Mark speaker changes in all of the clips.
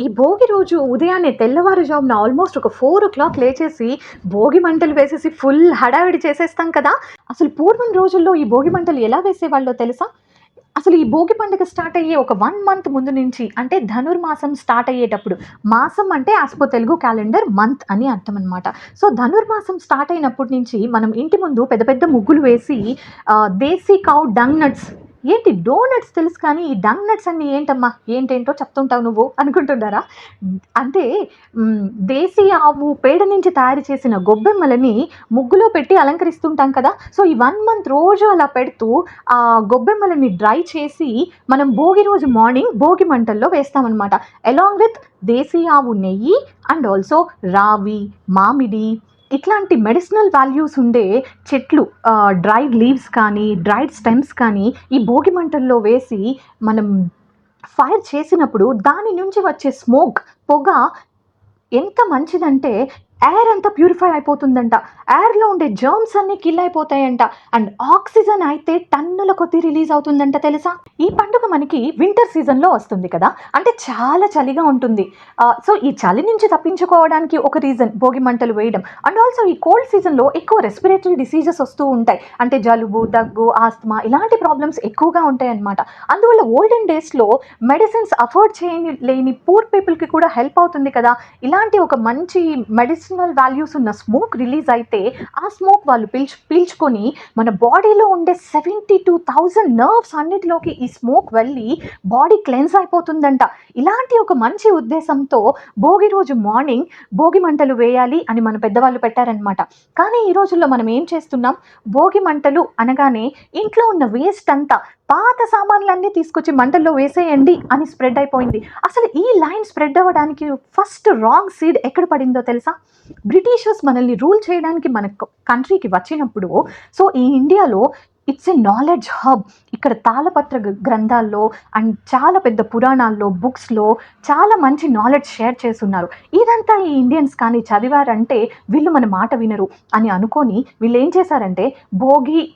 Speaker 1: ఈ భోగి రోజు ఉదయాన్నే తెల్లవారుజామున ఆల్మోస్ట్ ఒక 4:00 లేచేసి భోగి మంటలు వేసేసి ఫుల్ హడావిడి చేసేస్తాం కదా! అసలు పూర్వం రోజుల్లో ఈ భోగి మంటలు ఎలా వేసేవాళ్ళో తెలుసా? అసలు ఈ భోగి పండుగ స్టార్ట్ అయ్యే ఒక 1 మంత్ ముందు నుంచి అంటే ధనుర్మాసం స్టార్ట్ అయ్యేటప్పుడు, మాసం అంటే as per Telugu calendar month అని అర్థం అనమాట. సో, ధనుర్మాసం స్టార్ట్ అయినప్పటి నుంచి మనం ఇంటి ముందు పెద్ద పెద్ద ముగ్గులు వేసి దేశీ కౌ డంగ్ నట్స్, ఏంటి డోనట్స్ తెలుసు కానీ ఈ డంగ్ నట్స్ అన్నీ ఏంటమ్మా? ఏంటేంటో చెప్తుంటావు నువ్వు అనుకుంటున్నారా? అంటే దేశీ ఆవు పేడ నుంచి తయారు చేసిన గొబ్బెమ్మలని ముగ్గులో పెట్టి అలంకరిస్తుంటాం కదా! సో, ఈ 1 మంత్ రోజు అలా పెడుతూ ఆ గొబ్బెమ్మలని డ్రై చేసి మనం భోగి రోజు మార్నింగ్ భోగి మంటల్లో వేస్తామనమాట. అలాంగ్ విత్ దేశీ ఆవు నెయ్యి అండ్ ఆల్సో రావి, మామిడి ఇట్లాంటి మెడిసినల్ వాల్యూస్ ఉండే చెట్లు, డ్రైడ్ లీవ్స్ కానీ, డ్రైడ్ స్టెమ్స్ కానీ ఈ భోగి మంటల్లో వేసి మనం ఫైర్ చేసినప్పుడు దాని నుంచి వచ్చే స్మోక్, పొగ ఎంత మంచిదంటే ఎయిర్ అంతా ప్యూరిఫై అయిపోతుందంట. ఎయిర్‌లో ఉండే జర్మ్స్ అన్నీ కిల్ అయిపోతాయంట. అండ్ ఆక్సిజన్ అయితే టన్నుల కొద్దీ రిలీజ్ అవుతుందంట తెలుసా? ఈ పండుగ మనకి వింటర్ సీజన్‌లో వస్తుంది కదా! అంటే చాలా చలిగా ఉంటుంది. సో, ఈ చలి నుంచి తప్పించుకోవడానికి ఒక రీజన్ భోగి మంటలు వేయడం. అండ్ ఆల్సో ఈ కోల్డ్ సీజన్‌లో ఎక్కువ రెస్పిరేటరీ డిసీజెస్ వస్తూ ఉంటాయి. అంటే జలుబు, దగ్గు, ఆస్తమా ఇలాంటి ప్రాబ్లమ్స్ ఎక్కువగా ఉంటాయన్నమాట. అందువల్ల ఓల్డెన్ డేస్‌లో మెడిసిన్స్ అఫోర్డ్ లేని పూర్ పీపుల్‌కి కూడా హెల్ప్ అవుతుంది కదా! ఇలాంటి ఒక మంచి మెడిసినల్ వాల్యూస్ ఉన్న స్మోక్ రిలీజ్ అయితే ఆ స్మోక్ వాళ్ళు పీల్చుకొని మన బాడీలో ఉండే 72,000 నర్వ్స్ అన్నిటిలోకి ఈ స్మోక్ వెళ్ళి బాడీ క్లెన్స్ అయిపోతుందంట. ఇలాంటి ఒక మంచి ఉద్దేశంతో భోగి రోజు మార్నింగ్ భోగి మంటలు వేయాలి అని మన పెద్దవాళ్ళు పెట్టారనమాట. కానీ ఈ రోజుల్లో మనం ఏం చేస్తున్నాం? భోగి మంటలు అనగానే ఇంట్లో ఉన్న వేస్ట్ అంతా, పాత సామాన్లన్నీ తీసుకొచ్చి మంటల్లో వేసేయండి అని స్ప్రెడ్ అయిపోయింది. అసలు ఈ లైన్ స్ప్రెడ్ అవ్వడానికి ఫస్ట్ రాంగ్ సీడ్ ఎక్కడ పడిందో తెలుసా? బ్రిటిషర్స్ మనల్ని రూల్ చేయడానికి మన కంట్రీకి వచ్చినప్పుడు, సో, ఈ ఇండియాలో ఇట్స్ ఎ నాలెడ్జ్ హబ్. ఇక్కడ తాళపత్ర గ్రంథాల్లో అండ్ చాలా పెద్ద పురాణాల్లో, బుక్స్‌లో చాలా మంచి నాలెడ్జ్ షేర్ చేసున్నారు. ఇదంతా ఈ ఇండియన్స్ కానీ చదివారంటే వీళ్ళు మన మాట వినరు అని అనుకోని వీళ్ళేం చేశారంటే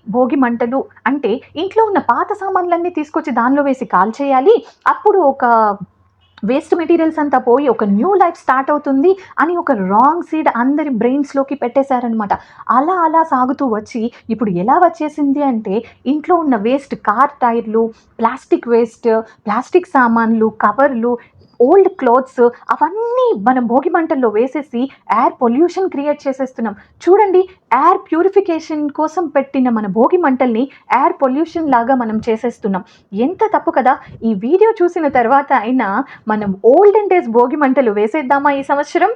Speaker 1: భోగి మంటలు అంటే ఇంట్లో ఉన్న పాత సామాన్లన్నీ తీసుకొచ్చి దానిలో వేసి కాల్చేయాలి. అప్పుడు ఒక వేస్ట్ మెటీరియల్స్ అంతా పోయి ఒక న్యూ లైఫ్ స్టార్ట్ అవుతుంది అని ఒక రాంగ్ సీడ్ అందరి బ్రెయిన్స్‌లోకి పెట్టేశారనమాట. అలా అలా సాగుతూ వచ్చి ఇప్పుడు ఎలా వచ్చేసింది అంటే ఇంట్లో ఉన్న వేస్ట్ కార్ టైర్లు, ప్లాస్టిక్ వేస్ట్, ప్లాస్టిక్ సామాన్లు, కవర్లు, ఓల్డ్ క్లోత్స్ అవన్నీ మనం భోగి మంటల్లో వేసేసి ఎయిర్ పొల్యూషన్ క్రియేట్ చేసేస్తున్నాం. చూడండి, ఎయిర్ ప్యూరిఫికేషన్ కోసం పెట్టిన మన భోగి మంటల్ని ఎయిర్ పొల్యూషన్ లాగా మనం చేసేస్తున్నాం. ఎంత తప్పు కదా! ఈ వీడియో చూసిన తర్వాత అయినా మనం ఓల్డెన్ డేస్ భోగి మంటలు వేసేద్దామా ఈ సంవత్సరం?